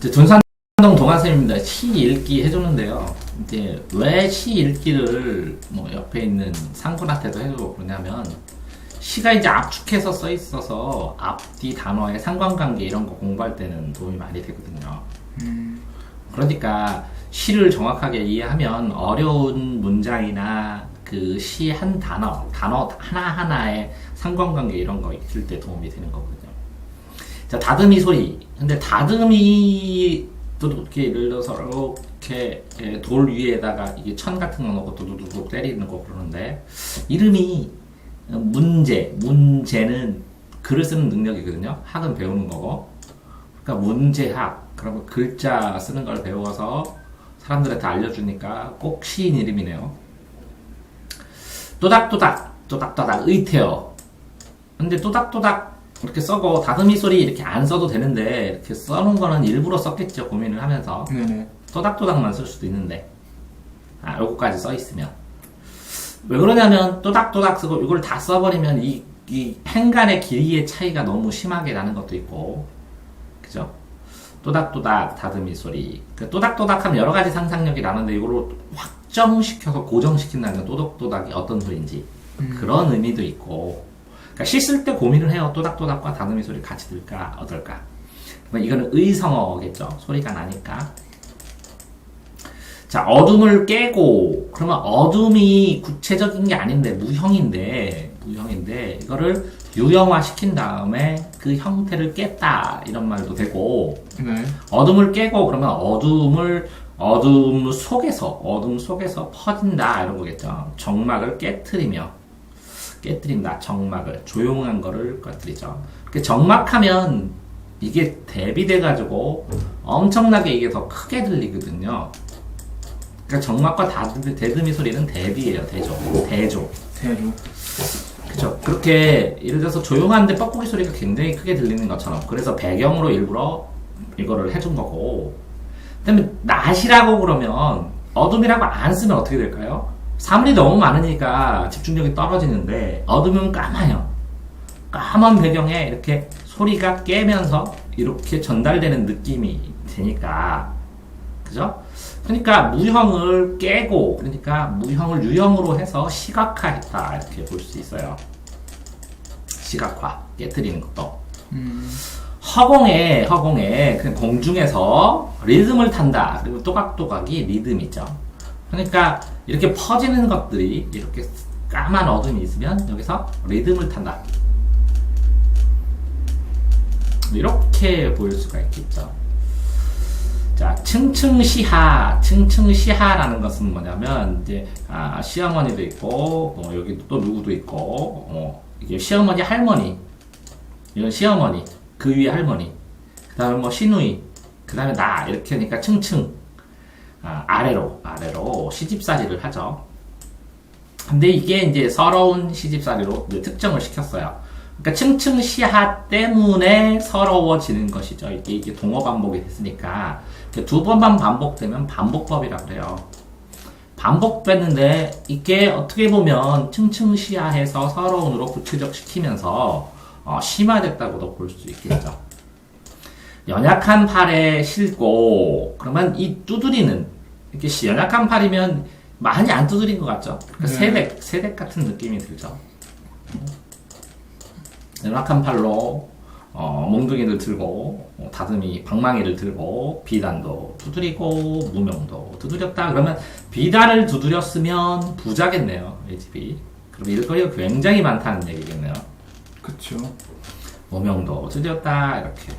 둔산동 동아쌤입니다. 시 읽기 해주는데요. 이제 왜 시 읽기를 뭐 옆에 있는 상군한테도 해주고 그러냐면 시가 이제 압축해서 써 있어서 앞뒤 단어의 상관관계 이런 거 공부할 때는 도움이 많이 되거든요. 그러니까 시를 정확하게 이해하면 어려운 문장이나 그 시 한 단어 하나하나의 상관관계 이런 거 있을 때 도움이 되는 거거든요. 자, 다듬이 소리. 근데 다듬이도 이렇게 예를 들어서 이렇게 돌 위에다가 이게 천 같은 거 넣고 두두둑 때리는 거 그러는데 이름이 문제는 글을 쓰는 능력이거든요. 학은 배우는 거고. 그러니까 문제학. 그러면 글자 쓰는 걸 배워서 사람들한테 알려주니까 꼭 시인 이름이네요. 또닥또닥 의태어. 근데 또닥또닥 이렇게 써고 다듬이 소리 이렇게 안 써도 되는데 이렇게 써놓은 거는 일부러 썼겠죠. 고민을 하면서. 네네. 또닥또닥만 쓸 수도 있는데 요거까지 써 있으면 왜 그러냐면 또닥또닥 쓰고 이걸 다 써버리면 이 행간의 길이의 차이가 너무 심하게 나는 것도 있고, 그죠? 또닥또닥 다듬이 소리. 그 또닥또닥 하면 여러 가지 상상력이 나는데 이걸로 확정시켜서 고정시킨다는 또닥또닥이 어떤 소리인지 그런 의미도 있고. 그러니까 시 쓸 때 고민을 해요. 또닥또닥과 다듬이 소리 같이 들까 어떨까. 그러면 이거는 의성어겠죠. 소리가 나니까. 자, 어둠을 깨고. 그러면 어둠이 구체적인 게 아닌데 무형인데 이거를 유형화 시킨 다음에 그 형태를 깼다 이런 말도 되고. 네. 어둠을 깨고 그러면 어둠 속에서 퍼진다 이런 거겠죠. 정막을 깨뜨린다. 정막을 조용한 거를 깨뜨리죠. 정막하면 이게 대비돼 가지고 엄청나게 이게 더 크게 들리거든요. 그러니까 정막과 다듬이 소리는 대비예요. 대조. 그쵸. 그렇게 예를 들어서 조용한데 뻐꾸기 소리가 굉장히 크게 들리는 것처럼, 그래서 배경으로 일부러 이거를 해준 거고. 그다음에 낮이라고 그러면 어둠이라고 안 쓰면 어떻게 될까요? 사물이 너무 많으니까 집중력이 떨어지는데 어둠은 까마요. 까만 배경에 이렇게 소리가 깨면서 이렇게 전달되는 느낌이 되니까, 그죠? 그러니까 무형을 깨고, 그러니까 무형을 유형으로 해서 시각화했다 이렇게 볼 수 있어요. 시각화, 깨트리는 것도. 허공에 그냥 공중에서 리듬을 탄다. 그리고 또각또각이 리듬이죠. 그러니까 이렇게 퍼지는 것들이 이렇게 까만 어둠이 있으면 여기서 리듬을 탄다. 이렇게 보일 수가 있겠죠. 자, 층층시하라는 것은 뭐냐면 이제 시어머니도 있고 여기 또 누구도 있고 이게 시어머니 할머니, 이건 시어머니, 그 위에 할머니, 그 다음에 뭐 시누이, 그 다음에 나 이렇게 하니까 층층 아래로 시집살이를 하죠. 근데 이게 이제 서러운 시집살이로 특정을 시켰어요. 그러니까 층층시하 때문에 서러워지는 것이죠. 이게 동어 반복이 됐으니까 두 번만 반복되면 반복법이라고 그래요. 반복됐는데 이게 어떻게 보면 층층시하해서 서러운으로 구체적 시키면서 심화됐다고도 볼 수 있겠죠. 연약한 팔에 실고. 그러면 이 두드리는, 이렇게 연약한 팔이면 많이 안 두드린 것 같죠. 그러니까 세댁 같은 느낌이 들죠. 연약한 팔로 몽둥이를 들고 다듬이 방망이를 들고 비단도 두드리고 무명도 두드렸다. 그러면 비단을 두드렸으면 부자겠네요, 이 집이. 그럼 일거리가 굉장히 많다는 얘기겠네요. 그쵸. 무명도 두드렸다 이렇게.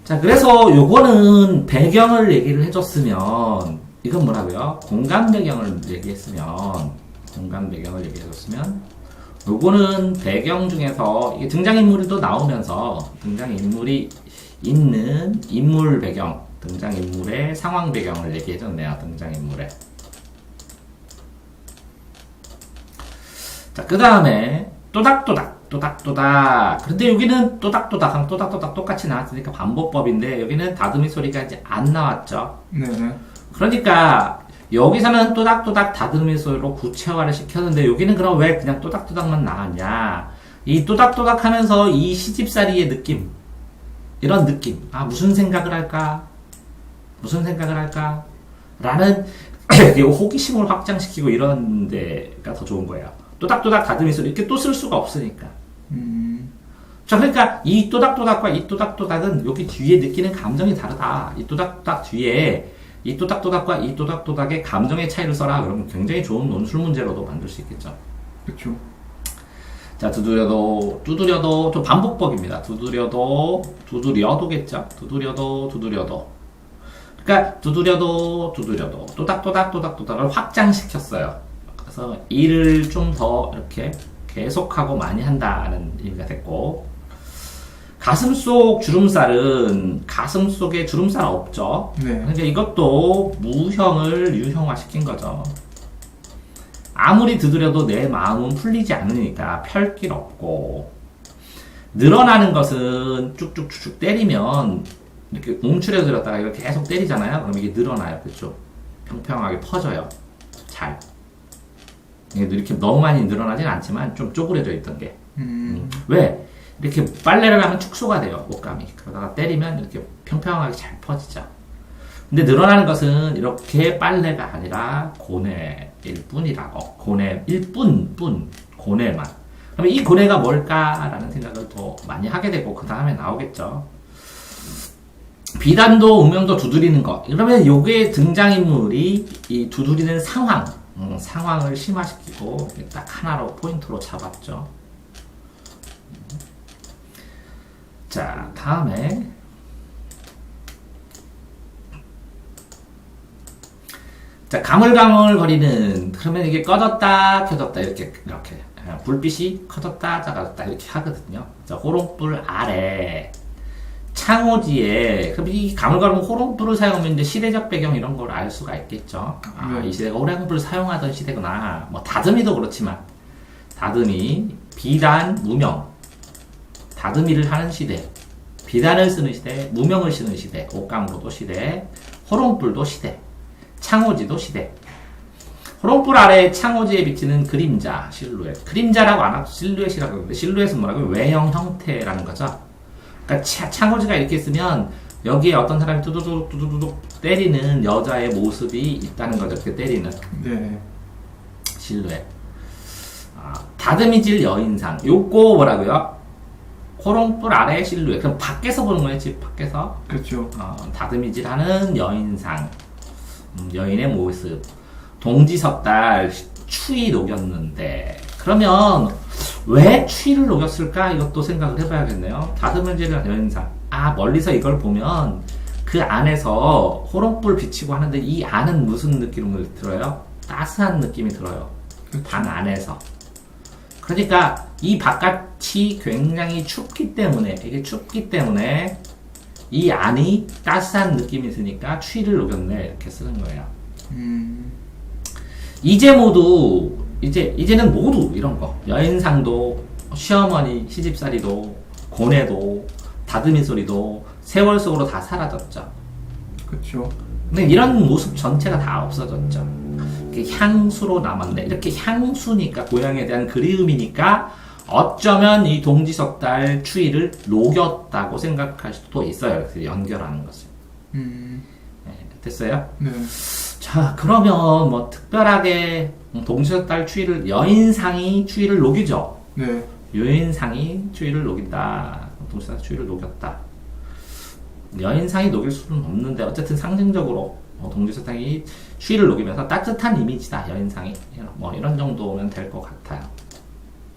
자, 그래서 요거는 배경을 얘기를 해줬으면, 이건 뭐라고요? 공간 배경을 얘기해줬으면, 요거는 배경 중에서 이게 등장인물이 또 나오면서 등장인물이 있는 인물 배경, 등장인물의 상황 배경을 얘기해줬네요. 등장인물의. 자, 그 다음에 또닥또닥. 그런데 여기는 또닥또닥 똑같이 나왔으니까 반복법인데 여기는 다듬이 소리가 이제 안 나왔죠. 네네. 그러니까 여기서는 또닥또닥 다듬이 소리로 구체화를 시켰는데 여기는 그럼 왜 그냥 또닥또닥만 나왔냐? 이 또닥또닥 하면서 이 시집살이의 느낌, 이런 느낌. 아, 무슨 생각을 할까? 무슨 생각을 할까? 라는 호기심을 확장시키고 이런 데가 더 좋은 거예요. 또닥또닥 다듬이 소리 이렇게 또 쓸 수가 없으니까. 자, 그러니까 이 또닥또닥과 이 또닥또닥은 여기 뒤에 느끼는 감정이 다르다. 이 또닥또닥 뒤에 이 또닥또닥과 이 또닥또닥의 감정의 차이를 써라. 그러면 굉장히 좋은 논술 문제로도 만들 수 있겠죠. 그렇죠. 자, 두드려도 좀 반복법입니다. 두드려도겠죠. 두드려도. 그러니까 두드려도 또닥또닥을 확장시켰어요. 그래서 일을 좀 더 이렇게 계속하고 많이 한다는 의미가 됐고, 가슴 속 주름살은 가슴 속에 주름살 없죠. 네. 그러니까 이것도 무형을 유형화시킨 거죠. 아무리 두드려도 내 마음은 풀리지 않으니까 펼 길 없고, 늘어나는 것은 쭉쭉쭉쭉 때리면 이렇게 움츠려 들었다가 이걸 계속 때리잖아요. 그럼 이게 늘어나요. 그렇죠? 평평하게 퍼져요. 잘. 이렇게 너무 많이 늘어나진 않지만 좀 쪼그려져 있던 게. 왜? 이렇게 빨래를 하면 축소가 돼요. 옷감이. 그러다가 때리면 이렇게 평평하게 잘 퍼지죠. 근데 늘어나는 것은 이렇게 빨래가 아니라 고뇌일 뿐이라고. 고뇌일 뿐. 고뇌만. 그러면 이 고뇌가 뭘까라는 생각을 더 많이 하게 되고 그 다음에 나오겠죠. 비단도 운명도 두드리는 것. 그러면 요게 등장인물이 이 두드리는 상황을 심화시키고 딱 하나로 포인트로 잡았죠. 자, 다음에 자, 가물가물거리는, 그러면 이게 꺼졌다 켜졌다 이렇게 불빛이 커졌다 작아졌다 이렇게 하거든요. 자, 호롱불 아래 창호지에, 그럼 이 가물가물 호롱불을 사용하면 이제 시대적 배경 이런 걸 알 수가 있겠죠. 아, 이 시대가 호롱불을 사용하던 시대구나. 뭐 다듬이도 그렇지만 다듬이, 비단, 무명, 다듬이를 하는 시대, 비단을 쓰는 시대, 무명을 쓰는 시대, 옷감으로도 시대, 호롱불도 시대, 창호지도 시대. 호롱불 아래 창호지에 비치는 그림자, 실루엣. 그림자라고 안 하고 실루엣이라고 하는데, 실루엣은 뭐라고? 외형 형태라는 거죠. 그러니까 창호지가 이렇게 있으면 여기에 어떤 사람이 뚜두둑 때리는 여자의 모습이 있다는 거죠. 이렇게 때리는. 네. 실루엣. 아, 다듬이질 여인상. 요거 뭐라고요? 호롱불 아래 실루엣. 그럼 밖에서 보는 거예요, 집 밖에서. 그렇죠. 다듬이질 하는 여인상. 여인의 모습. 동지섣달, 추위 녹였는데. 그러면 왜 추위를 녹였을까? 이것도 생각을 해봐야겠네요. 다듬이질 여인상. 아, 멀리서 이걸 보면 그 안에서 호롱불 비치고 하는데 이 안은 무슨 느낌을 들어요? 따스한 느낌이 들어요. 그렇죠. 방 안에서. 그러니까 이 바깥이 굉장히 춥기 때문에, 이게 춥기 때문에 이 안이 따스한 느낌이 드니까 추위를 녹였네 이렇게 쓰는 거예요. 이제는 모두 이런 거, 여인상도, 시어머니 시집살이도, 고뇌도, 다듬이 소리도 세월 속으로 다 사라졌죠. 그렇죠. 근데 이런 모습 전체가 다 없어졌죠. 향수로 남았네. 이렇게 향수니까, 고향에 대한 그리움이니까 어쩌면 이 동지석달 추위를 녹였다고 생각할 수도 있어요. 그래서 연결하는 것을. 네, 됐어요? 네. 자, 그러면 뭐 특별하게 동지석달 추위를, 여인상이 추위를 녹이죠. 네. 여인상이 추위를 녹인다. 동지석달 추위를 녹였다. 여인상이 녹일 수는 없는데 어쨌든 상징적으로 동지석달이 추위를 녹이면서 따뜻한 이미지다, 여인상이. 뭐 이런 정도면 될 것 같아요.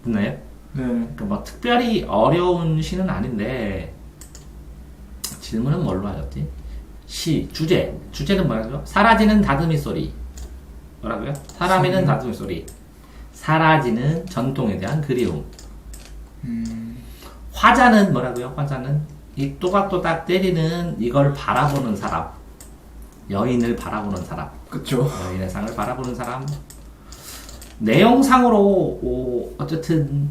됐나요? 네. 그러니까 뭐 특별히 어려운 시는 아닌데, 질문은 뭘로 하셨지? 주제는 뭐라고요? 사라지는 다듬이 소리. 뭐라고요? 사람이는 다듬이 소리. 사라지는 전통에 대한 그리움. 화자는 뭐라고요? 화자는 이 또각또각 때리는 이걸 바라보는 사람. 여인을 바라보는 사람. 그쵸. 여인의 상을 바라보는 사람. 내용상으로 어쨌든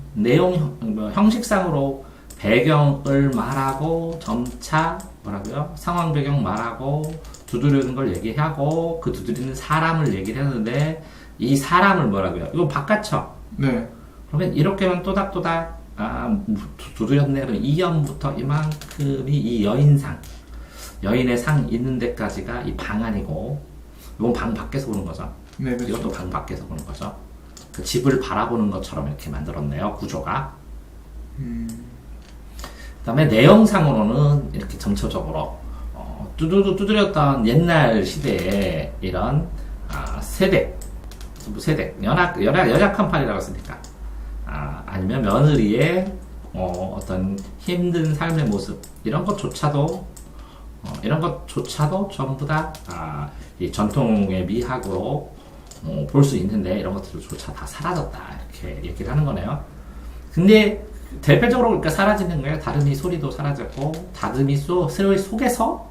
형식상으로 배경을 말하고 점차 뭐라고요? 상황 배경 말하고 두드리는 걸 얘기하고 그 두드리는 사람을 얘기를 했는데 이 사람을 뭐라고요? 이거 바깥쳐. 네. 그러면 이렇게 하면 또닥또닥 두드렸네. 그럼 이연부터 이만큼이 이 여인상, 여인의 상 있는 데까지가 이 방 안이고, 이건 방 밖에서 보는 거죠. 네, 그렇죠. 이것도 방 밖에서 보는 거죠. 그 집을 바라보는 것처럼 이렇게 만들었네요, 구조가. 그다음에 내용상으로는 이렇게 전체적으로 두드렸던 옛날 시대에 이런 세댁, 연약한 팔이라고 했으니까 아니면 며느리의 어떤 힘든 삶의 모습 이런 것조차도 전부 다 이 전통의 미학으로 볼 수 있는데 이런 것들조차 다 사라졌다 이렇게 얘기를 하는 거네요. 근데 대표적으로 그러니까 사라지는 거예요. 다듬이 소리도 사라졌고 다듬이 속에서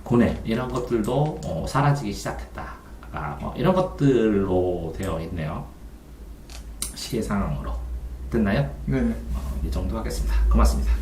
고뇌 이런 것들도 사라지기 시작했다. 이런 것들로 되어 있네요. 시의 상황으로 됐나요? 네. 이 정도 하겠습니다. 고맙습니다.